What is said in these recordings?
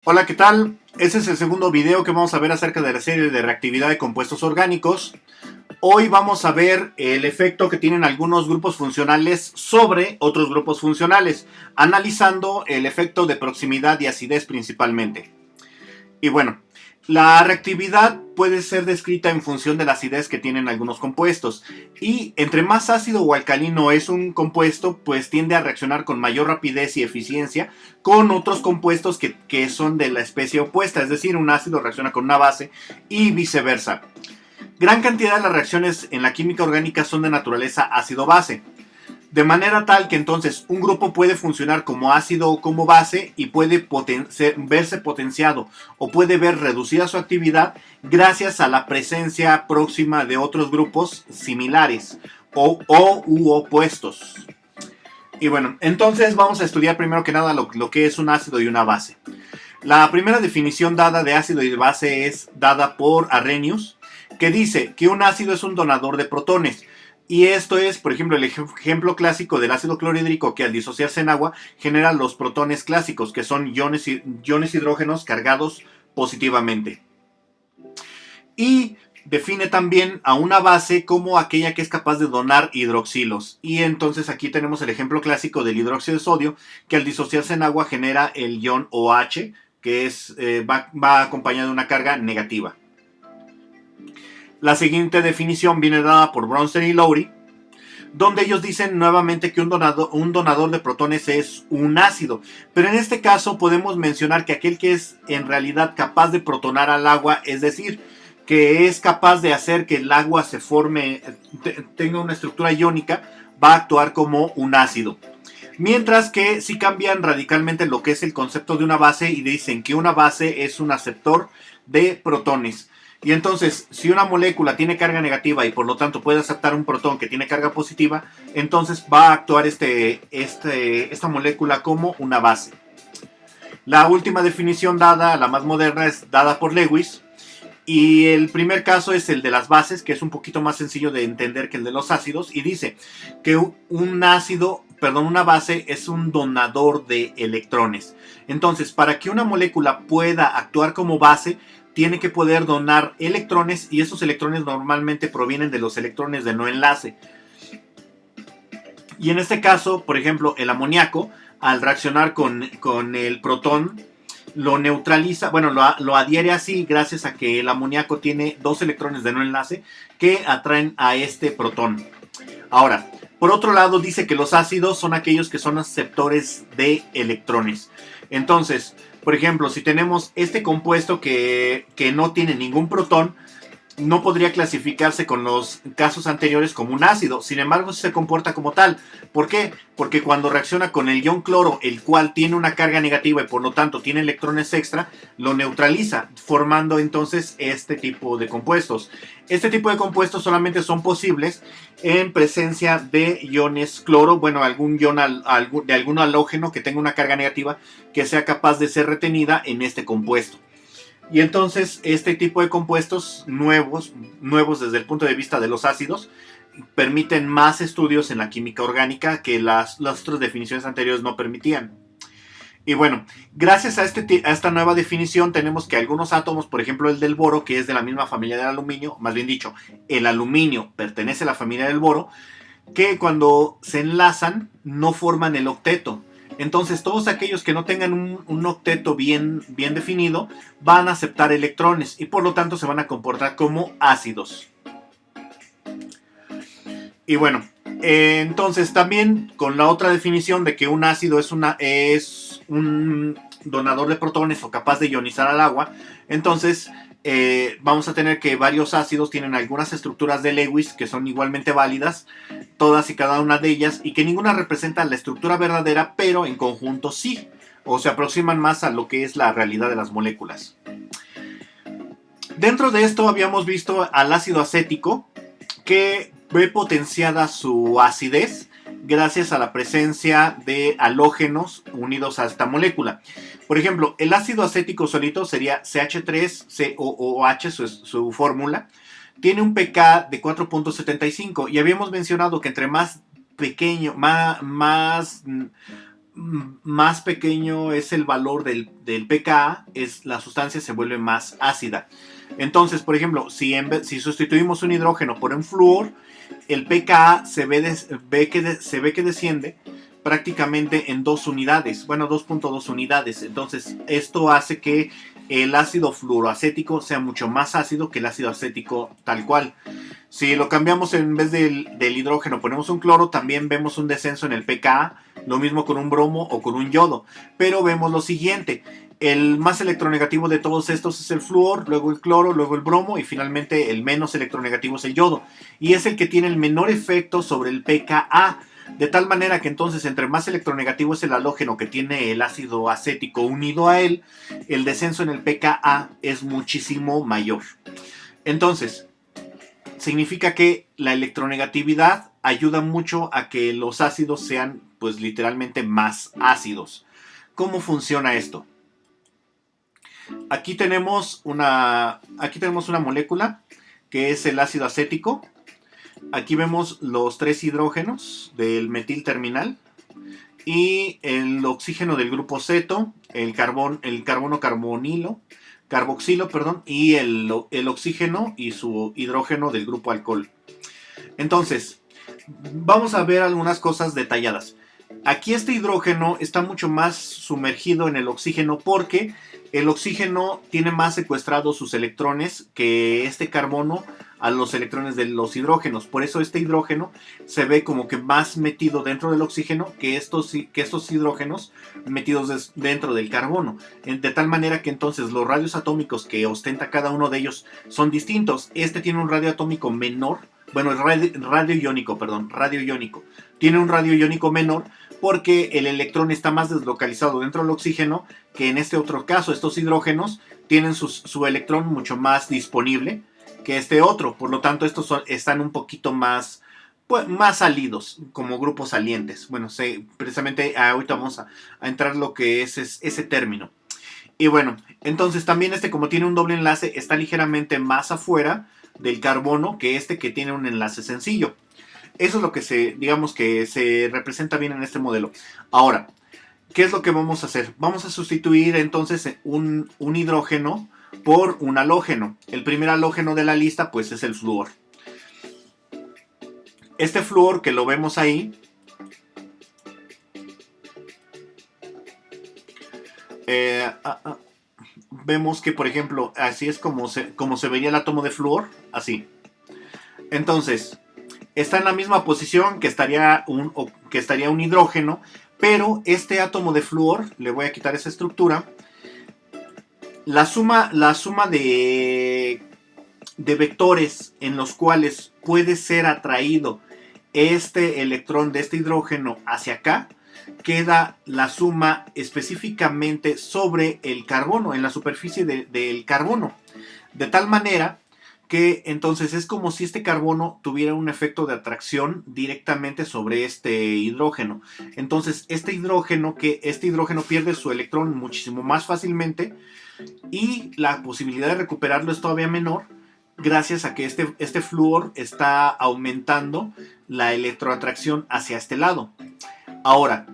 Hola, ¿qué tal? Este es el segundo video que vamos a ver acerca de la serie de reactividad de compuestos orgánicos. Hoy vamos a ver el efecto que tienen algunos grupos funcionales sobre otros grupos funcionales, analizando el efecto de proximidad y acidez principalmente. Y bueno, la reactividad puede ser descrita en función de la acidez que tienen algunos compuestos. Y entre más ácido o alcalino es un compuesto, pues tiende a reaccionar con mayor rapidez y eficiencia con otros compuestos que son de la especie opuesta. Es decir, un ácido reacciona con una base y viceversa. Gran cantidad de las reacciones en la química orgánica son de naturaleza ácido-base. De manera tal que entonces un grupo puede funcionar como ácido o como base y puede verse potenciado o puede ver reducida su actividad gracias a la presencia próxima de otros grupos similares u opuestos. Y bueno, entonces vamos a estudiar primero que nada lo que es un ácido y una base. La primera definición dada de ácido y de base es dada por Arrhenius, que dice que un ácido es un donador de protones. Y esto es, por ejemplo, el ejemplo clásico del ácido clorhídrico que al disociarse en agua genera los protones clásicos, que son iones hidrógenos cargados positivamente. Y define también a una base como aquella que es capaz de donar hidroxilos. Y entonces aquí tenemos el ejemplo clásico del hidróxido de sodio, que al disociarse en agua genera el ion OH, que va acompañado de una carga negativa. La siguiente definición viene dada por Bronsted y Lowry, donde ellos dicen nuevamente que un donador de protones es un ácido. Pero en este caso podemos mencionar que aquel que es en realidad capaz de protonar al agua, es decir, que es capaz de hacer que el agua se forme, tenga una estructura iónica, va a actuar como un ácido. Mientras que si cambian radicalmente lo que es el concepto de una base y dicen que una base es un aceptor de protones. Y entonces, si una molécula tiene carga negativa y por lo tanto puede aceptar un protón que tiene carga positiva, entonces va a actuar esta molécula como una base. La última definición dada, la más moderna, es dada por Lewis. Y el primer caso es el de las bases, que es un poquito más sencillo de entender que el de los ácidos. Y dice que una base es un donador de electrones. Entonces, para que una molécula pueda actuar como base, tiene que poder donar electrones, y esos electrones normalmente provienen de los electrones de no enlace. Y en este caso, por ejemplo, el amoníaco, al reaccionar con el protón, lo neutraliza, bueno, lo adhiere así gracias a que el amoníaco tiene dos electrones de no enlace que atraen a este protón. Ahora, por otro lado, dice que los ácidos son aquellos que son aceptores de electrones. Entonces, por ejemplo, si tenemos este compuesto que no tiene ningún protón, no podría clasificarse con los casos anteriores como un ácido. Sin embargo, se comporta como tal. ¿Por qué? Porque cuando reacciona con el ion cloro, el cual tiene una carga negativa y por lo tanto tiene electrones extra, lo neutraliza, formando entonces este tipo de compuestos. Este tipo de compuestos solamente son posibles en presencia de iones cloro, bueno, algún ion de algún halógeno que tenga una carga negativa que sea capaz de ser retenida en este compuesto. Y entonces este tipo de compuestos nuevos desde el punto de vista de los ácidos, permiten más estudios en la química orgánica que las otras definiciones anteriores no permitían. Y bueno, gracias a esta nueva definición tenemos que algunos átomos, por ejemplo el del boro, que es de la misma familia del aluminio, más bien dicho, el aluminio pertenece a la familia del boro, que cuando se enlazan no forman el octeto. Entonces todos aquellos que no tengan un octeto bien definido van a aceptar electrones y por lo tanto se van a comportar como ácidos. Y bueno, entonces también con la otra definición de que un ácido es un donador de protones o capaz de ionizar al agua, entonces vamos a tener que varios ácidos tienen algunas estructuras de Lewis que son igualmente válidas, todas y cada una de ellas, y que ninguna representa la estructura verdadera, pero en conjunto sí, o se aproximan más a lo que es la realidad de las moléculas. Dentro de esto habíamos visto al ácido acético, que ve potenciada su acidez gracias a la presencia de halógenos unidos a esta molécula. Por ejemplo, el ácido acético solito sería CH3COOH, su fórmula. Tiene un pK de 4.75 y habíamos mencionado que entre más pequeño, más más pequeño es el valor del pKa, la sustancia se vuelve más ácida. Entonces, por ejemplo, si sustituimos un hidrógeno por un flúor, el pKa se ve que desciende prácticamente en 2 unidades, bueno, 2.2 unidades. Entonces, esto hace que el ácido fluoroacético sea mucho más ácido que el ácido acético tal cual. Si lo cambiamos, en vez del hidrógeno ponemos un cloro, también vemos un descenso en el pKa, lo mismo con un bromo o con un yodo. Pero vemos lo siguiente: el más electronegativo de todos estos es el flúor, luego el cloro, luego el bromo y finalmente el menos electronegativo es el yodo. Y es el que tiene el menor efecto sobre el pKa. De tal manera que entonces entre más electronegativo es el halógeno que tiene el ácido acético unido a él, el descenso en el pKa es muchísimo mayor. Entonces, significa que la electronegatividad ayuda mucho a que los ácidos sean, pues, literalmente más ácidos. ¿Cómo funciona esto? Aquí tenemos una molécula que es el ácido acético. Aquí vemos los 3 hidrógenos del metil terminal y el oxígeno del grupo ceto, el carbono carboxilo, y el oxígeno y su hidrógeno del grupo alcohol. Entonces, vamos a ver algunas cosas detalladas. Aquí este hidrógeno está mucho más sumergido en el oxígeno porque el oxígeno tiene más secuestrados sus electrones que este carbono a los electrones de los hidrógenos. Por eso este hidrógeno se ve como que más metido dentro del oxígeno que estos hidrógenos metidos dentro del carbono. De tal manera que entonces los radios atómicos que ostenta cada uno de ellos son distintos. Este tiene un radio atómico menor. Bueno, radio iónico. Tiene un radio iónico menor porque el electrón está más deslocalizado dentro del oxígeno que en este otro caso. Estos hidrógenos tienen su electrón mucho más disponible que este otro. Por lo tanto, estos están un poquito más, pues, más salidos, como grupos salientes. Bueno, precisamente ahorita vamos a entrar lo que es ese término. Y bueno, entonces también como tiene un doble enlace, está ligeramente más afuera del carbono que que tiene un enlace sencillo. Eso es lo que digamos que se representa bien en este modelo. Ahora, ¿qué es lo que vamos a hacer? Vamos a sustituir entonces un hidrógeno por un halógeno. El primer halógeno de la lista pues es el flúor. Este flúor que lo vemos ahí vemos que, por ejemplo, así es como se vería el átomo de flúor, así. Entonces, está en la misma posición que estaría un hidrógeno, pero este átomo de flúor, le voy a quitar esa estructura, la suma de vectores en los cuales puede ser atraído este electrón de este hidrógeno hacia acá, queda la suma específicamente sobre el carbono, en la superficie del carbono. De tal manera que entonces es como si este carbono tuviera un efecto de atracción directamente sobre este hidrógeno. Entonces este hidrógeno pierde su electrón muchísimo más fácilmente y la posibilidad de recuperarlo es todavía menor gracias a que este flúor está aumentando la electroatracción hacia este lado. Ahora,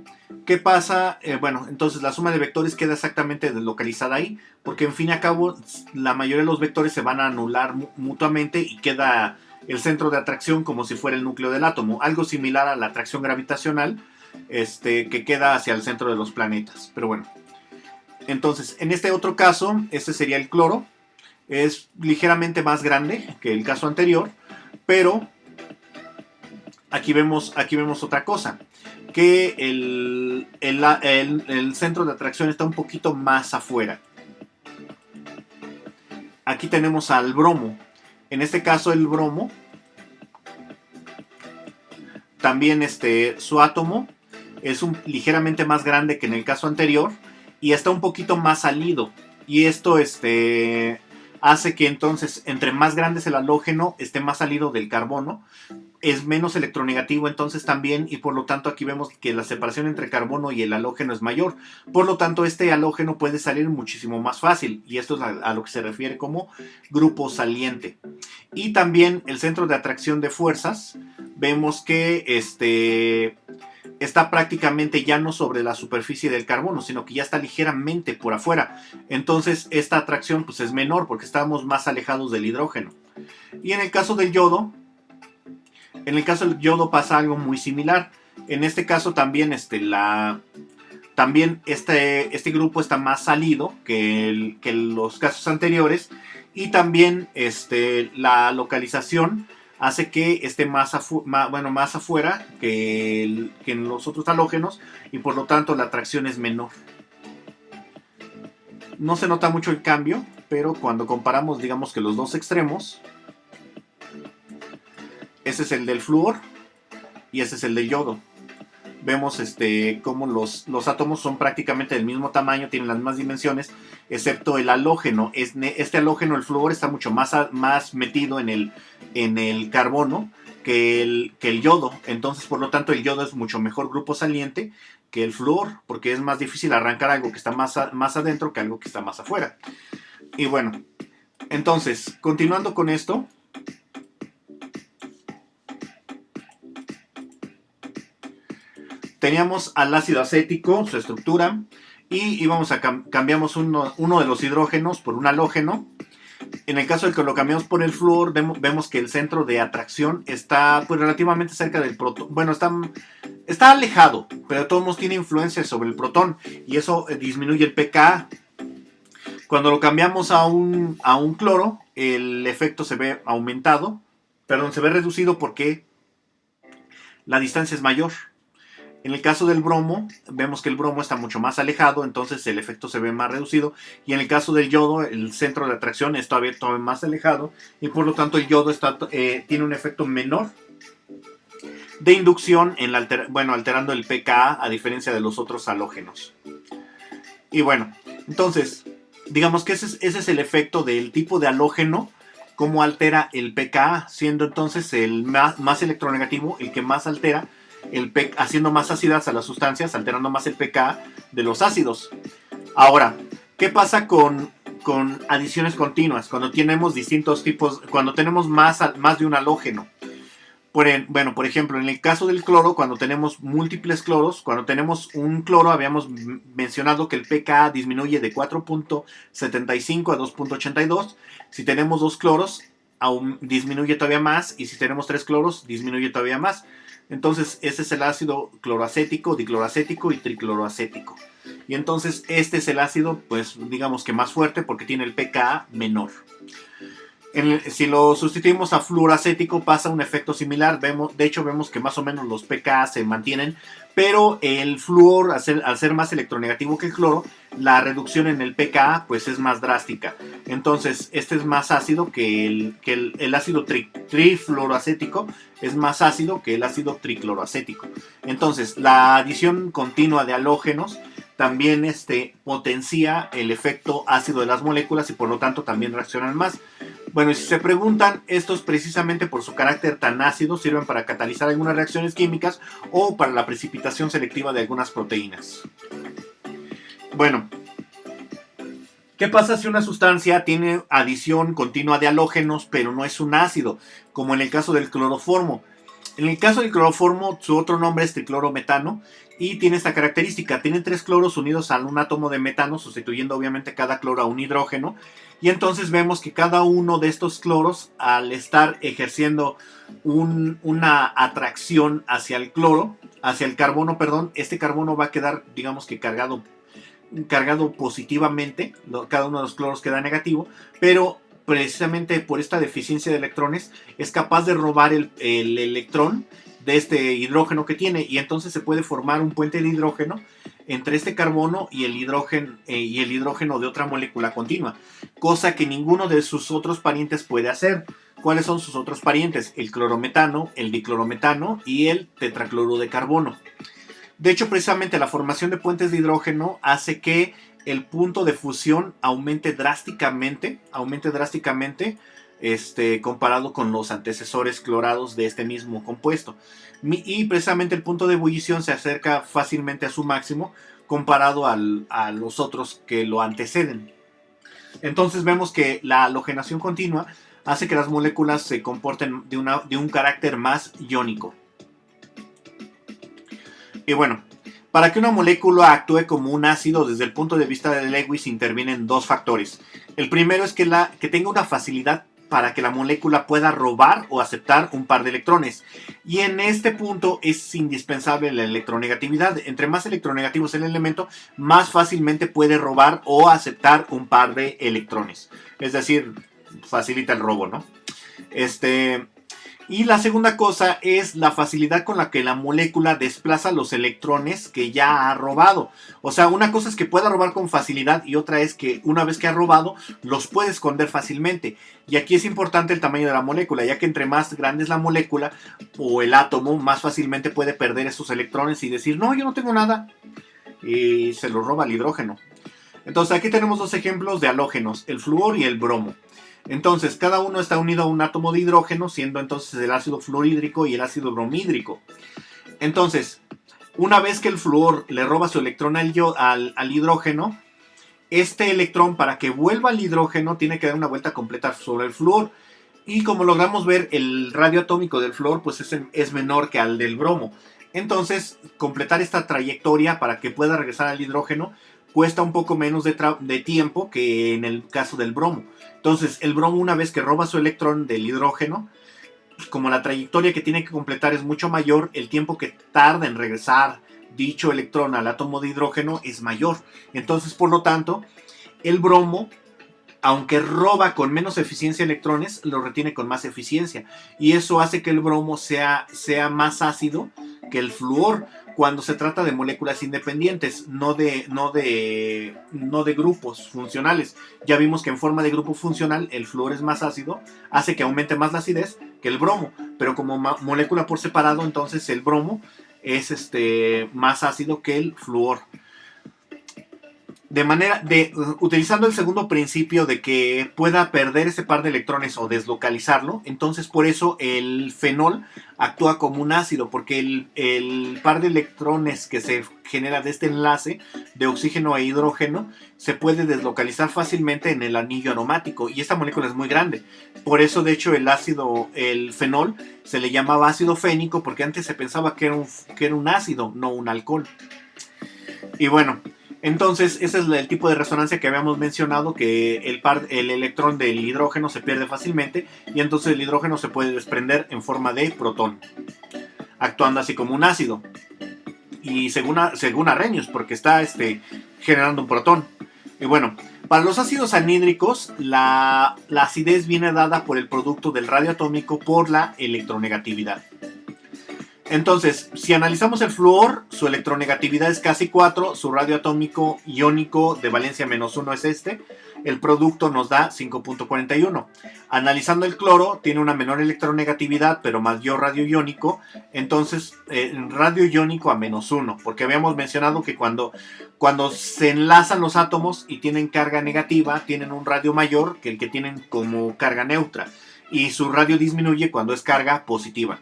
¿qué pasa? Bueno, entonces la suma de vectores queda exactamente deslocalizada ahí, porque en fin y al cabo la mayoría de los vectores se van a anular mutuamente y queda el centro de atracción como si fuera el núcleo del átomo, algo similar a la atracción gravitacional que queda hacia el centro de los planetas. Pero bueno, entonces en este otro caso, este sería el cloro, es ligeramente más grande que el caso anterior, pero aquí vemos otra cosa, que el centro de atracción está un poquito más afuera. Aquí tenemos al bromo. En este caso el bromo, también su átomo es ligeramente más grande que en el caso anterior y está un poquito más salido. Y esto hace que entonces entre más grande es el halógeno, esté más salido del carbono. Es menos electronegativo entonces también, y por lo tanto aquí vemos que la separación entre carbono y el halógeno es mayor. Por lo tanto, este halógeno puede salir muchísimo más fácil, y esto es a lo que se refiere como grupo saliente. Y también el centro de atracción de fuerzas, vemos que está prácticamente ya no sobre la superficie del carbono, sino que ya está ligeramente por afuera. Entonces esta atracción pues es menor porque estamos más alejados del hidrógeno. Y en el caso del yodo, pasa algo muy similar. En este caso también este grupo está más salido que los casos anteriores, y también la localización hace que esté más afuera que en los otros halógenos, y por lo tanto la atracción es menor. No se nota mucho el cambio, pero cuando comparamos, digamos que los dos extremos, ese es el del flúor y ese es el del yodo. Vemos cómo los átomos son prácticamente del mismo tamaño, tienen las mismas dimensiones, excepto el halógeno. Este halógeno, el flúor, está mucho más metido en el carbono que el yodo. Entonces, por lo tanto, el yodo es mucho mejor grupo saliente que el flúor, porque es más difícil arrancar algo que está más adentro que algo que está más afuera. Y bueno, entonces, continuando con esto, teníamos al ácido acético, su estructura, y cambiamos uno de los hidrógenos por un halógeno. En el caso de que lo cambiamos por el flúor, vemos que el centro de atracción está pues relativamente cerca del protón. Bueno, está alejado, pero de todos modos tiene influencia sobre el protón, y eso disminuye el pKa. Cuando lo cambiamos a un cloro, el efecto se ve se ve reducido porque la distancia es mayor. En el caso del bromo, vemos que el bromo está mucho más alejado, entonces el efecto se ve más reducido. Y en el caso del yodo, el centro de atracción está todavía más alejado, y por lo tanto el yodo tiene un efecto menor de inducción, alterando el pKa, a diferencia de los otros halógenos. Y bueno, entonces, digamos que ese es el efecto del tipo de halógeno, cómo altera el pKa, siendo entonces el más electronegativo el que más altera haciendo más ácidas a las sustancias, alterando más el pKa de los ácidos. Ahora, ¿qué pasa con adiciones continuas? Cuando tenemos distintos tipos, cuando tenemos más de un halógeno. Por ejemplo, en el caso del cloro, cuando tenemos múltiples cloros, cuando tenemos un cloro, habíamos mencionado que el pKa disminuye de 4.75 a 2.82. Si tenemos dos cloros, aún disminuye todavía más, y si tenemos tres cloros, disminuye todavía más. Entonces, ese es el ácido cloroacético, dicloroacético y tricloroacético. Y entonces, este es el ácido, pues, digamos que más fuerte, porque tiene el pKa menor. Si lo sustituimos a fluoracético, pasa un efecto similar. De hecho, vemos que más o menos los pKa se mantienen, pero el flúor, al ser más electronegativo que el cloro, la reducción en el pKa pues es más drástica. Entonces, este es más ácido que el ácido trifluoroacético, es más ácido que el ácido tricloroacético. Entonces, la adición continua de halógenos también potencia el efecto ácido de las moléculas, y por lo tanto también reaccionan más. Bueno, y si se preguntan, estos precisamente por su carácter tan ácido sirven para catalizar algunas reacciones químicas o para la precipitación selectiva de algunas proteínas. Bueno, ¿qué pasa si una sustancia tiene adición continua de halógenos pero no es un ácido? Como en el caso del cloroformo. En el caso del cloroformo, su otro nombre es triclorometano, y tiene esta característica: tiene tres cloros unidos a un átomo de metano, sustituyendo obviamente cada cloro a un hidrógeno. Y entonces vemos que cada uno de estos cloros, al estar ejerciendo una atracción hacia el carbono, este carbono va a quedar, digamos que cargado positivamente. Cada uno de los cloros queda negativo, pero precisamente por esta deficiencia de electrones es capaz de robar el electrón de este hidrógeno que tiene, y entonces se puede formar un puente de hidrógeno entre este carbono y el hidrógeno de otra molécula continua, cosa que ninguno de sus otros parientes puede hacer. ¿Cuáles son sus otros parientes? El clorometano, el diclorometano y el tetracloruro de carbono. De hecho, precisamente la formación de puentes de hidrógeno hace que el punto de fusión aumente drásticamente, comparado con los antecesores clorados de este mismo compuesto. Y precisamente el punto de ebullición se acerca fácilmente a su máximo comparado a los otros que lo anteceden. Entonces vemos que la halogenación continua hace que las moléculas se comporten de un carácter más iónico. Y bueno, para que una molécula actúe como un ácido desde el punto de vista de Lewis intervienen dos factores. El primero es que tenga una facilidad para que la molécula pueda robar o aceptar un par de electrones. Y en este punto es indispensable la electronegatividad. Entre más electronegativo es el elemento, más fácilmente puede robar o aceptar un par de electrones. Es decir, facilita el robo, ¿no? Y la segunda cosa es la facilidad con la que la molécula desplaza los electrones que ya ha robado. O sea, una cosa es que pueda robar con facilidad y otra es que una vez que ha robado los puede esconder fácilmente. Y aquí es importante el tamaño de la molécula, ya que entre más grande es la molécula o el átomo, más fácilmente puede perder esos electrones y decir, no, yo no tengo nada. Y se lo roba el hidrógeno. Entonces aquí tenemos dos ejemplos de halógenos, el flúor y el bromo. Entonces, cada uno está unido a un átomo de hidrógeno, siendo entonces el ácido fluorhídrico y el ácido bromhídrico. Entonces, una vez que el flúor le roba su electrón al hidrógeno, este electrón, para que vuelva al hidrógeno, tiene que dar una vuelta completa sobre el flúor. Y como logramos ver, el radio atómico del flúor pues es menor que al del bromo. Entonces, completar esta trayectoria para que pueda regresar al hidrógeno cuesta un poco menos de tiempo que en el caso del bromo. Entonces, el bromo, una vez que roba su electrón del hidrógeno, como la trayectoria que tiene que completar es mucho mayor, el tiempo que tarda en regresar dicho electrón al átomo de hidrógeno es mayor. Entonces, por lo tanto, el bromo, aunque roba con menos eficiencia electrones, lo retiene con más eficiencia. Y eso hace que el bromo sea más ácido que el flúor cuando se trata de moléculas independientes, no de grupos funcionales. Ya vimos que en forma de grupo funcional el flúor es más ácido, hace que aumente más la acidez que el bromo, pero como molécula por separado, entonces el bromo es más ácido que el flúor. Utilizando el segundo principio de que pueda perder ese par de electrones o deslocalizarlo, entonces por eso el fenol actúa como un ácido, porque el par de electrones que se genera de este enlace de oxígeno e hidrógeno se puede deslocalizar fácilmente en el anillo aromático, y esta molécula es muy grande. Por eso, de hecho, el fenol se le llamaba ácido fénico, porque antes se pensaba que era un ácido, no un alcohol. Y bueno, entonces ese es el tipo de resonancia que habíamos mencionado, que el electrón del hidrógeno se pierde fácilmente y entonces el hidrógeno se puede desprender en forma de protón, actuando así como un ácido. Y según Arrhenius, porque está generando un protón. Y bueno, para los ácidos anhídricos, la acidez viene dada por el producto del radio atómico por la electronegatividad. Entonces, si analizamos el flúor, su electronegatividad es casi 4, su radio atómico iónico de valencia -1 es el producto nos da 5.41. Analizando el cloro, tiene una menor electronegatividad, pero mayor radio iónico, entonces radio iónico a -1, porque habíamos mencionado que cuando se enlazan los átomos y tienen carga negativa, tienen un radio mayor que el que tienen como carga neutra, y su radio disminuye cuando es carga positiva.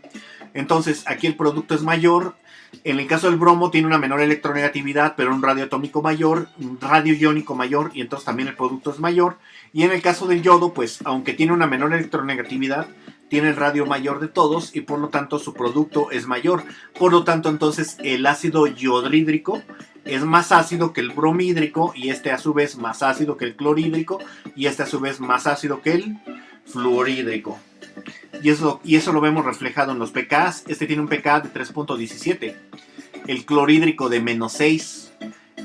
Entonces, aquí el producto es mayor. En el caso del bromo tiene una menor electronegatividad, pero un radio atómico mayor, un radio iónico mayor, y entonces también el producto es mayor. Y en el caso del yodo, pues, aunque tiene una menor electronegatividad, tiene el radio mayor de todos y por lo tanto su producto es mayor. Por lo tanto, entonces, el ácido yodhídrico es más ácido que el bromhídrico, y a su vez más ácido que el clorhídrico, y a su vez más ácido que el fluorhídrico. Y eso lo vemos reflejado en los pKs. Tiene un pK de 3.17, el clorhídrico de -6,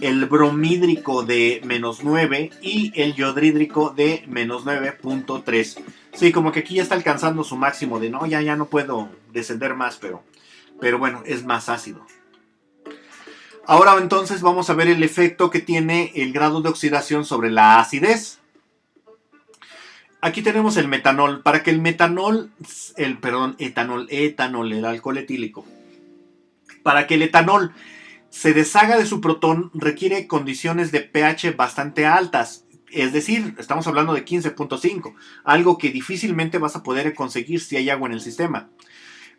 el bromhídrico de -9 y el yodhídrico de -9.3. Sí, como que aquí ya está alcanzando su máximo de no, ya no puedo descender más, pero bueno, es más ácido. Ahora entonces vamos a ver el efecto que tiene el grado de oxidación sobre la acidez. Aquí tenemos el metanol. Para que el alcohol etílico. Para que el etanol se deshaga de su protón requiere condiciones de pH bastante altas. Es decir, estamos hablando de 15.5, algo que difícilmente vas a poder conseguir si hay agua en el sistema.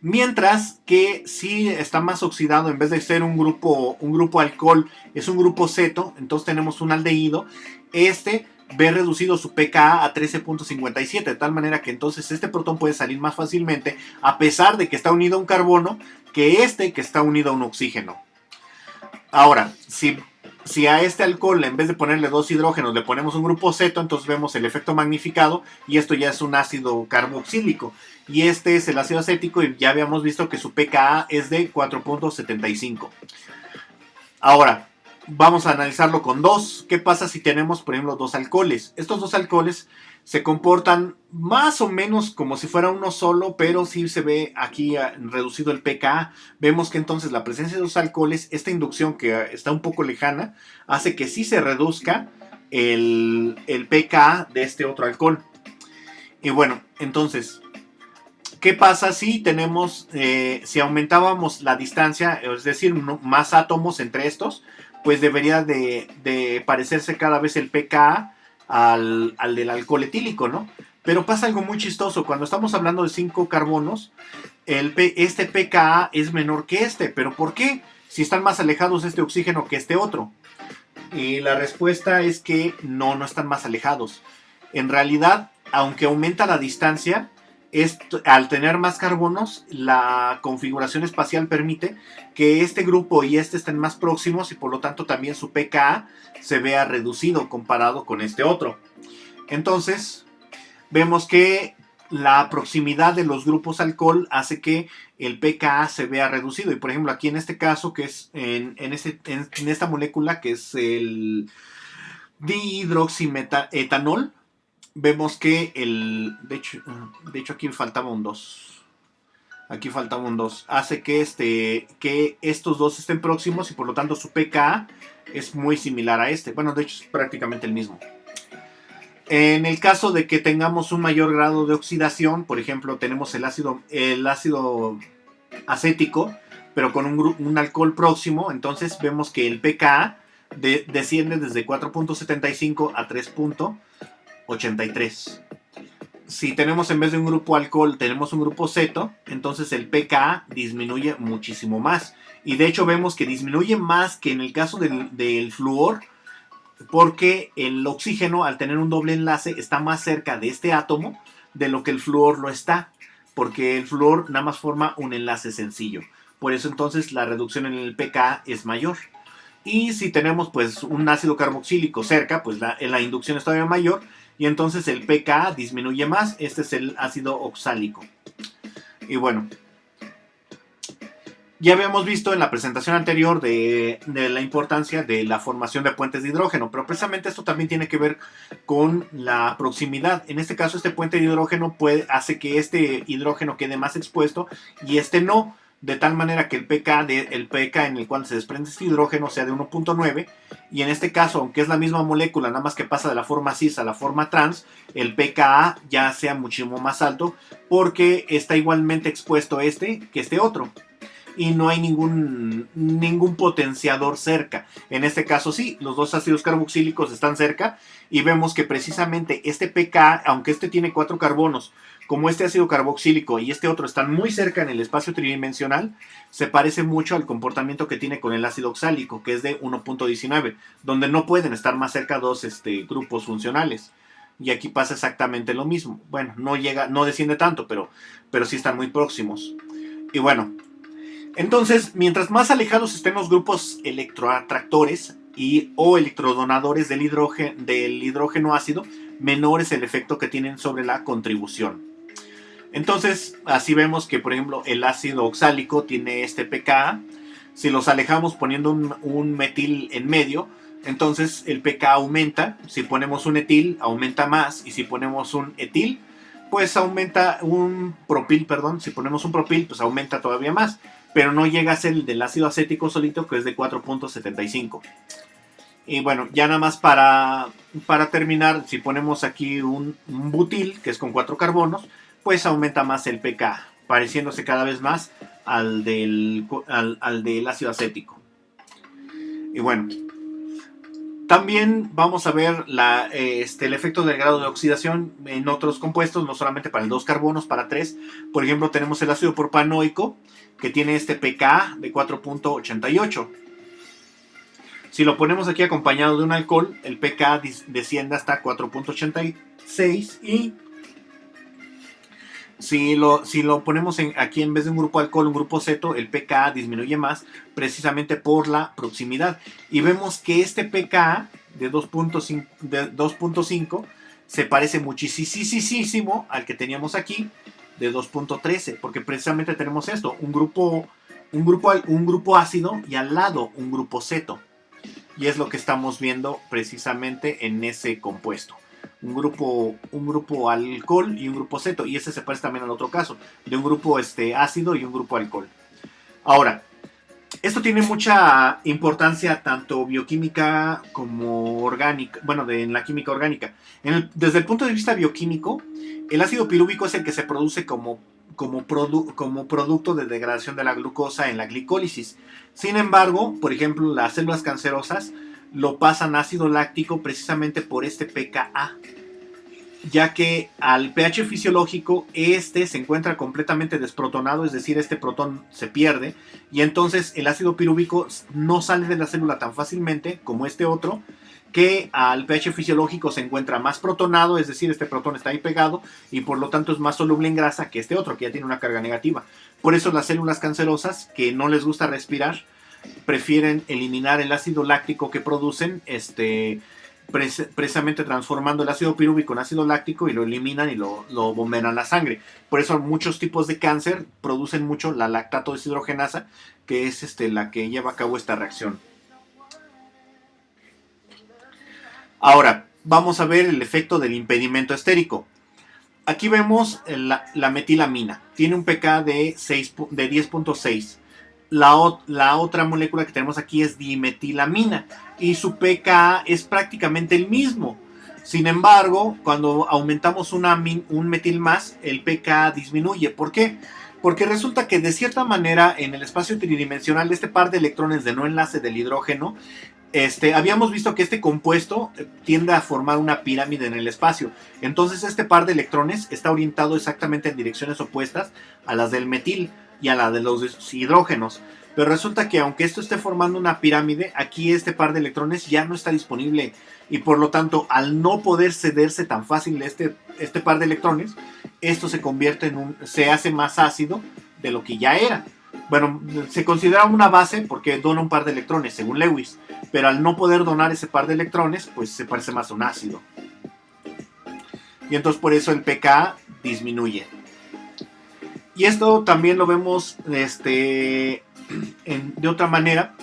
Mientras que si está más oxidado, en vez de ser un grupo alcohol, es un grupo ceto, entonces tenemos un aldehído. Ve reducido su pKa a 13.57, de tal manera que entonces este protón puede salir más fácilmente, a pesar de que está unido a un carbono, que está unido a un oxígeno. Ahora, si a este alcohol, en vez de ponerle 2 hidrógenos, le ponemos un grupo ceto, entonces vemos el efecto magnificado y esto ya es un ácido carboxílico. Y este es el ácido acético y ya habíamos visto que su pKa es de 4.75. Ahora, vamos a analizarlo con dos. ¿Qué pasa si tenemos, por ejemplo, dos alcoholes? Estos dos alcoholes se comportan más o menos como si fuera uno solo, pero sí se ve aquí reducido el pKa. Vemos que entonces la presencia de dos alcoholes, esta inducción que está un poco lejana, hace que sí se reduzca el pKa de este otro alcohol. Y bueno, entonces, ¿qué pasa si tenemos, si aumentábamos la distancia, es decir, más átomos entre estos? Pues debería de parecerse cada vez el pKa al del alcohol etílico, ¿no? Pero pasa algo muy chistoso. Cuando estamos hablando de 5 carbonos, este pKa es menor que este. ¿Pero por qué? Si están más alejados este oxígeno que este otro. Y la respuesta es que no están más alejados. En realidad, aunque aumenta la distancia, al tener más carbonos, la configuración espacial permite que este grupo y este estén más próximos y por lo tanto también su pKa se vea reducido comparado con este otro. Entonces, vemos que la proximidad de los grupos alcohol hace que el pKa se vea reducido. Y por ejemplo, aquí en este caso, que es en esta molécula, que es el dihidroxietanol, vemos que de hecho aquí faltaba un 2. Aquí faltaba un 2. Hace que estos dos estén próximos y por lo tanto su pKa es muy similar a este. Bueno, de hecho es prácticamente el mismo. En el caso de que tengamos un mayor grado de oxidación, por ejemplo, tenemos el ácido acético, pero con un alcohol próximo, entonces vemos que el pKa desciende desde 4.75 a 3.83. Si tenemos en vez de un grupo alcohol, tenemos un grupo ceto, entonces el pKa disminuye muchísimo más. Y de hecho vemos que disminuye más que en el caso del flúor, porque el oxígeno, al tener un doble enlace, está más cerca de este átomo de lo que el flúor lo está, porque el flúor nada más forma un enlace sencillo. Por eso entonces la reducción en el pKa es mayor. Y si tenemos pues un ácido carboxílico cerca, pues la inducción es todavía mayor y entonces el pKa disminuye más. Este es el ácido oxálico. Y bueno, ya habíamos visto en la presentación anterior de la importancia de la formación de puentes de hidrógeno, pero precisamente esto también tiene que ver con la proximidad. En este caso, este puente de hidrógeno hace que este hidrógeno quede más expuesto y este no, de tal manera que el pK en el cual se desprende este hidrógeno sea de 1.9, y en este caso, aunque es la misma molécula, nada más que pasa de la forma cis a la forma trans, el pKa ya sea muchísimo más alto porque está igualmente expuesto que este otro. Y no hay ningún potenciador cerca. En este caso sí, los dos ácidos carboxílicos están cerca y vemos que precisamente este pKa, aunque este tiene 4 carbonos, como este ácido carboxílico y este otro están muy cerca en el espacio tridimensional, se parece mucho al comportamiento que tiene con el ácido oxálico, que es de 1.19, donde no pueden estar más cerca dos grupos funcionales. Y aquí pasa exactamente lo mismo. Bueno, no desciende tanto, pero sí están muy próximos. Y bueno, entonces, mientras más alejados estén los grupos electroatractores o electrodonadores del hidrógeno ácido, menor es el efecto que tienen sobre la contribución. Entonces, así vemos que, por ejemplo, el ácido oxálico tiene este pKa. Si los alejamos poniendo un metil en medio, entonces el pKa aumenta. Si ponemos un etil, aumenta más. Y si ponemos un etil, pues aumenta si ponemos un propil, pues aumenta todavía más. Pero no llega a ser el del ácido acético solito, que es de 4.75. Y bueno, ya nada más para terminar, si ponemos aquí un butil, que es con 4 carbonos, pues aumenta más el pKa, pareciéndose cada vez más al del ácido acético. Y bueno, también vamos a ver el efecto del grado de oxidación en otros compuestos, no solamente para el 2 carbonos, para 3. Por ejemplo, tenemos el ácido propanoico, que tiene este pKa de 4.88. Si lo ponemos aquí acompañado de un alcohol, el pKa desciende hasta 4.86 y Si lo ponemos aquí en vez de un grupo alcohol, un grupo ceto, el pKa disminuye más precisamente por la proximidad. Y vemos que este pKa de 2.5 se parece muchísimo al que teníamos aquí de 2.13, porque precisamente tenemos esto, un grupo ácido y al lado un grupo ceto. Y es lo que estamos viendo precisamente en ese compuesto. Un grupo alcohol y un grupo ceto. Y ese se parece también al otro caso, de un grupo ácido y un grupo alcohol. Ahora, esto tiene mucha importancia tanto bioquímica como orgánica, bueno, en la química orgánica. Desde el punto de vista bioquímico, el ácido pirúvico es el que se produce como producto de degradación de la glucosa en la glicólisis. Sin embargo, por ejemplo, las células cancerosas lo pasan a ácido láctico precisamente por este pKa, ya que al pH fisiológico se encuentra completamente desprotonado, es decir, este protón se pierde, y entonces el ácido pirúvico no sale de la célula tan fácilmente como este otro, que al pH fisiológico se encuentra más protonado, es decir, este protón está ahí pegado y por lo tanto es más soluble en grasa que este otro, que ya tiene una carga negativa. Por eso las células cancerosas que no les gusta respirar prefieren eliminar el ácido láctico que producen, precisamente transformando el ácido pirúvico en ácido láctico, y lo eliminan y lo bombean a la sangre. Por eso muchos tipos de cáncer producen mucho la lactato deshidrogenasa, que es la que lleva a cabo esta reacción. Ahora, vamos a ver el efecto del impedimento estérico. Aquí vemos la metilamina. Tiene un pK de 10.6. La otra molécula que tenemos aquí es dimetilamina y su pKa es prácticamente el mismo. Sin embargo, cuando aumentamos un metil más, el pKa disminuye. ¿Por qué? Porque resulta que de cierta manera en el espacio tridimensional este par de electrones de no enlace del hidrógeno, habíamos visto que este compuesto tiende a formar una pirámide en el espacio. Entonces este par de electrones está orientado exactamente en direcciones opuestas a las del metil y a la de los hidrógenos. Pero resulta que aunque esto esté formando una pirámide, aquí este par de electrones ya no está disponible. Y por lo tanto, al no poder cederse tan fácil este par de electrones, esto se hace más ácido de lo que ya era. Bueno, se considera una base porque dona un par de electrones, según Lewis. Pero al no poder donar ese par de electrones, pues se parece más a un ácido. Y entonces por eso el pKa disminuye. Y esto también lo vemos de otra manera.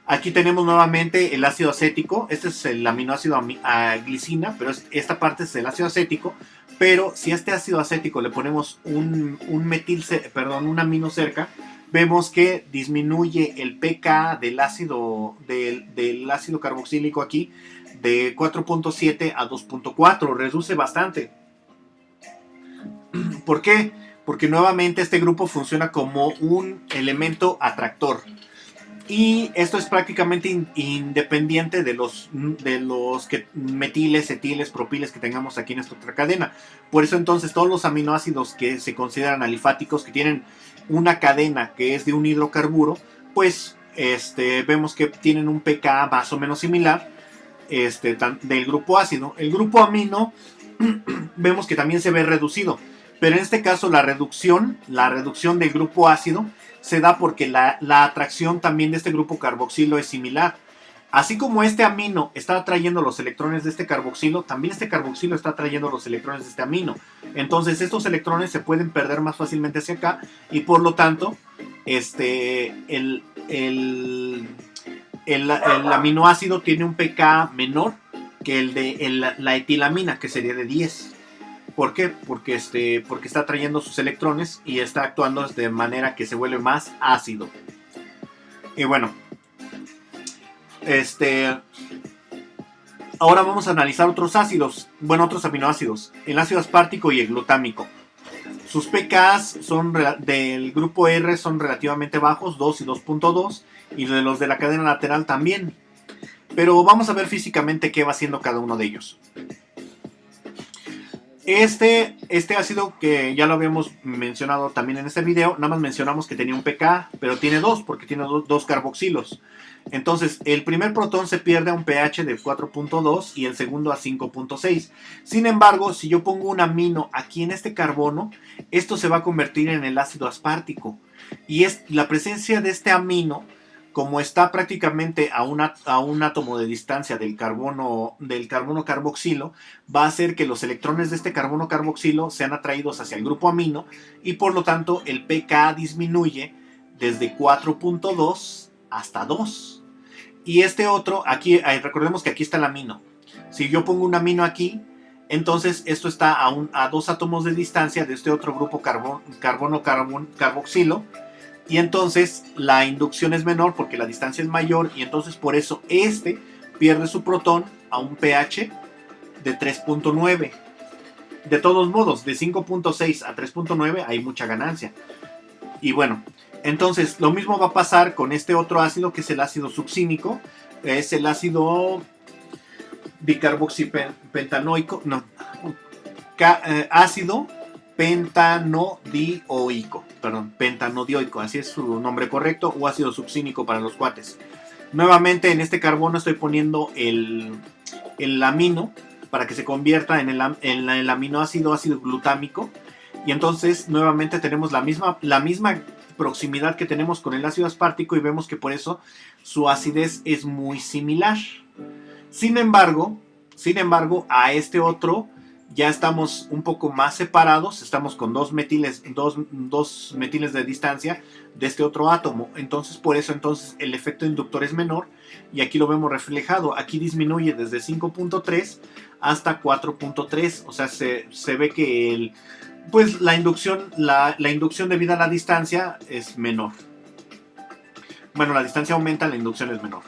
Aquí tenemos nuevamente el ácido acético. Este es el aminoácido glicina, pero esta parte es el ácido acético. Pero si a este ácido acético le ponemos un amino cerca, vemos que disminuye el pKa del ácido carboxílico aquí de 4.7 a 2.4. Reduce bastante. ¿Por qué? Porque nuevamente este grupo funciona como un elemento atractor. Y esto es prácticamente independiente de los metiles, etiles, propiles que tengamos aquí en esta otra cadena. Por eso entonces todos los aminoácidos que se consideran alifáticos, que tienen una cadena que es de un hidrocarburo, pues vemos que tienen un pKa más o menos similar del grupo ácido. El grupo amino vemos que también se ve reducido. Pero en este caso la reducción del grupo ácido se da porque la atracción también de este grupo carboxilo es similar. Así como este amino está atrayendo los electrones de este carboxilo, también este carboxilo está atrayendo los electrones de este amino. Entonces estos electrones se pueden perder más fácilmente hacia acá y por lo tanto el aminoácido tiene un pKa menor que el de la etilamina, que sería de 10. ¿Por qué? Porque está atrayendo sus electrones y está actuando de manera que se vuelve más ácido. Y bueno, ahora vamos a analizar otros aminoácidos, el ácido aspartico y el glutámico. Sus pKs del grupo R son relativamente bajos, 2 y 2.2, y de los de la cadena lateral también. Pero vamos a ver físicamente qué va haciendo cada uno de ellos. Este ácido que ya lo habíamos mencionado también en este video, nada más mencionamos que tenía un pK, pero tiene dos, porque tiene dos carboxilos. Entonces, el primer protón se pierde a un pH de 4.2 y el segundo a 5.6. Sin embargo, si yo pongo un amino aquí en este carbono, esto se va a convertir en el ácido aspartico. Y es la presencia de este amino, como está prácticamente a un átomo de distancia del carbono carboxilo, va a hacer que los electrones de este carbono carboxilo sean atraídos hacia el grupo amino y por lo tanto el pK disminuye desde 4.2 hasta 2. Y este otro, aquí recordemos que aquí está el amino. Si yo pongo un amino aquí, entonces esto está a 2 átomos de distancia de este otro grupo carbono carboxilo. Y entonces la inducción es menor porque la distancia es mayor y entonces por eso este pierde su protón a un pH de 3.9. De todos modos, de 5.6 a 3.9 hay mucha ganancia. Y bueno, entonces lo mismo va a pasar con este otro ácido que es el ácido succínico. Es el ácido bicarboxipentanoico. No, ácido pentanodioico, pentanodioico, así es su nombre correcto, o ácido succínico para los cuates. Nuevamente en este carbono estoy poniendo el amino para que se convierta en el aminoácido ácido glutámico, y entonces nuevamente tenemos la misma proximidad que tenemos con el ácido aspartico y vemos que por eso su acidez es muy similar. Sin embargo, a este otro ya estamos un poco más separados, estamos con dos metiles de distancia de este otro átomo. Entonces, por eso el efecto inductor es menor y aquí lo vemos reflejado. Aquí disminuye desde 5.3 hasta 4.3, o sea, se ve que pues la inducción debida a la distancia es menor. Bueno, la distancia aumenta, la inducción es menor.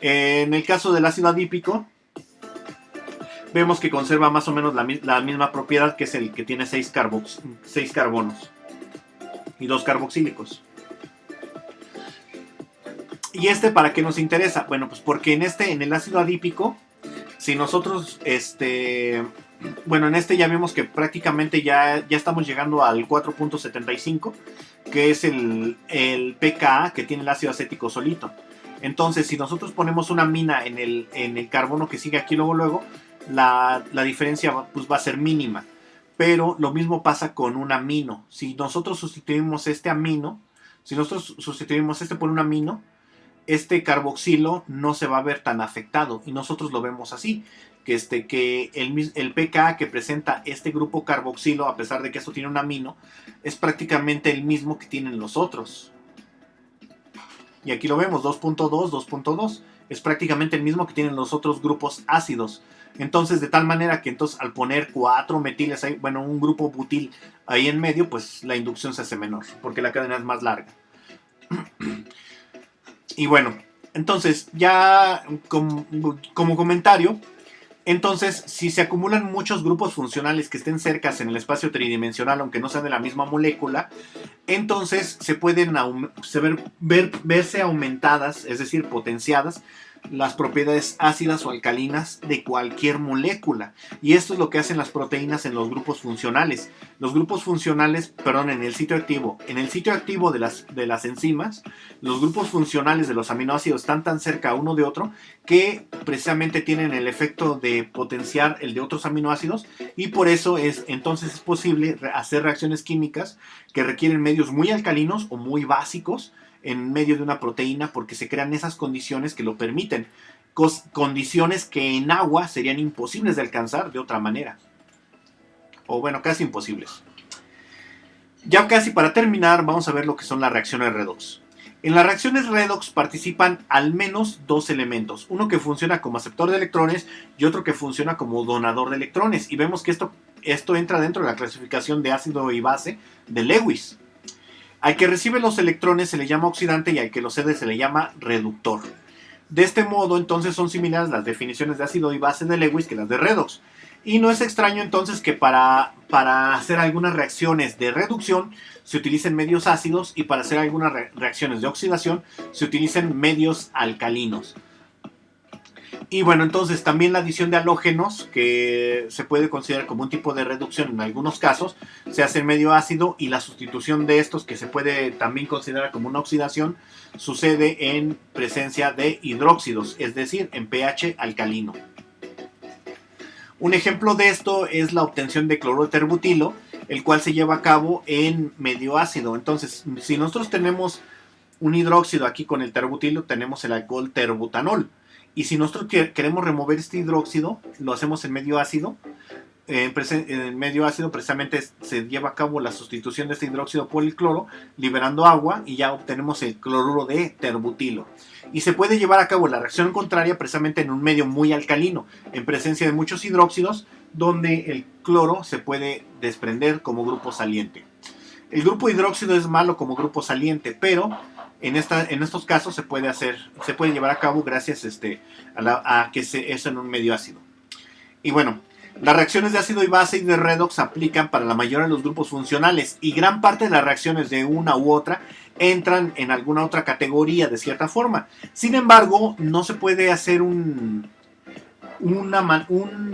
En el caso del ácido adípico, vemos que conserva más o menos la misma propiedad, que es el que tiene 6 carbonos y 2 carboxílicos. ¿Y para qué nos interesa? Bueno, pues porque en el ácido adípico, si nosotros, bueno, en ya vemos que prácticamente ya estamos llegando al 4.75, que es el pKa que tiene el ácido acético solito. Entonces, si nosotros ponemos una mina en el carbono que sigue aquí luego, la diferencia pues va a ser mínima. Pero lo mismo pasa con un amino. Si nosotros sustituimos este amino, por un amino, este carboxilo no se va a ver tan afectado. Y nosotros lo vemos así, que el pK que presenta este grupo carboxilo, a pesar de que esto tiene un amino, es prácticamente el mismo que tienen los otros. Y aquí lo vemos, 2.2, 2.2. Es prácticamente el mismo que tienen los otros grupos ácidos. Entonces, de tal manera que al poner 4 metiles ahí, bueno, un grupo butil ahí en medio, pues la inducción se hace menor, porque la cadena es más larga. Y bueno, entonces, ya como comentario, entonces, si se acumulan muchos grupos funcionales que estén cercas en el espacio tridimensional, aunque no sean de la misma molécula, entonces se pueden verse aumentadas, es decir, potenciadas, las propiedades ácidas o alcalinas de cualquier molécula. Y esto es lo que hacen las proteínas en los grupos funcionales. Los grupos funcionales, en el sitio activo. En el sitio activo de las enzimas, los grupos funcionales de los aminoácidos están tan cerca uno de otro que precisamente tienen el efecto de potenciar el de otros aminoácidos, y por eso entonces es posible hacer reacciones químicas que requieren medios muy alcalinos o muy básicos en medio de una proteína, porque se crean esas condiciones que lo permiten. Condiciones que en agua serían imposibles de alcanzar de otra manera. O bueno, casi imposibles. Ya casi para terminar, vamos a ver lo que son las reacciones redox. En las reacciones redox participan al menos dos elementos. Uno que funciona como aceptor de electrones y otro que funciona como donador de electrones. Y vemos que esto entra dentro de la clasificación de ácido y base de Lewis. Al que recibe los electrones se le llama oxidante y al que los cede se le llama reductor. De este modo, entonces, son similares las definiciones de ácido y base de Lewis que las de redox. Y no es extraño entonces que para hacer algunas reacciones de reducción se utilicen medios ácidos y para hacer algunas reacciones de oxidación se utilicen medios alcalinos. Y bueno, entonces también la adición de halógenos, que se puede considerar como un tipo de reducción en algunos casos, se hace en medio ácido, y la sustitución de estos, que se puede también considerar como una oxidación, sucede en presencia de hidróxidos, es decir, en pH alcalino. Un ejemplo de esto es la obtención de cloruro de terbutilo, el cual se lleva a cabo en medio ácido. Entonces, si nosotros tenemos un hidróxido aquí con el terbutilo, tenemos el alcohol terbutanol. Y si nosotros queremos remover este hidróxido, lo hacemos en medio ácido. En medio ácido precisamente se lleva a cabo la sustitución de este hidróxido por el cloro, liberando agua, y ya obtenemos el cloruro de terbutilo. Y se puede llevar a cabo la reacción contraria precisamente en un medio muy alcalino, en presencia de muchos hidróxidos, donde el cloro se puede desprender como grupo saliente. El grupo hidróxido es malo como grupo saliente, pero en estos casos se puede llevar a cabo gracias a que es en un medio ácido. Y bueno, las reacciones de ácido y base y de redox se aplican para la mayoría de los grupos funcionales, y gran parte de las reacciones de una u otra entran en alguna otra categoría de cierta forma. Sin embargo, no se puede hacer un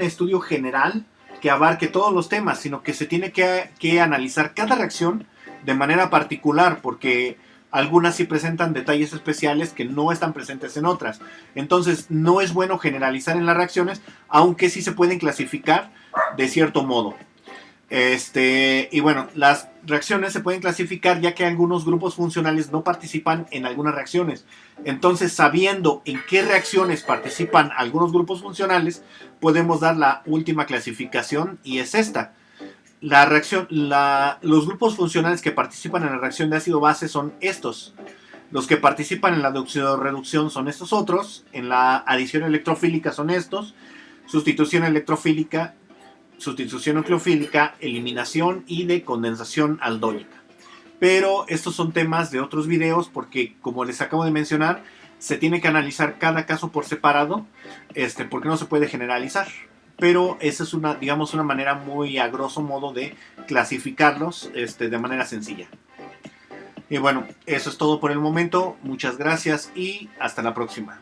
estudio general que abarque todos los temas, sino que se tiene que analizar cada reacción de manera particular, porque algunas sí presentan detalles especiales que no están presentes en otras. Entonces, no es bueno generalizar en las reacciones, aunque sí se pueden clasificar de cierto modo. Y bueno, las reacciones se pueden clasificar ya que algunos grupos funcionales no participan en algunas reacciones. Entonces, sabiendo en qué reacciones participan algunos grupos funcionales, podemos dar la última clasificación, y es esta. Los grupos funcionales que participan en la reacción de ácido-base son estos. Los que participan en la oxidorreducción son estos otros. En la adición electrofílica son estos. Sustitución electrofílica, sustitución nucleofílica, eliminación y de condensación aldólica. Pero estos son temas de otros videos, porque como les acabo de mencionar, se tiene que analizar cada caso por separado, porque no se puede generalizar. Pero esa es una manera muy a grosso modo de clasificarlos de manera sencilla. Y bueno, eso es todo por el momento. Muchas gracias y hasta la próxima.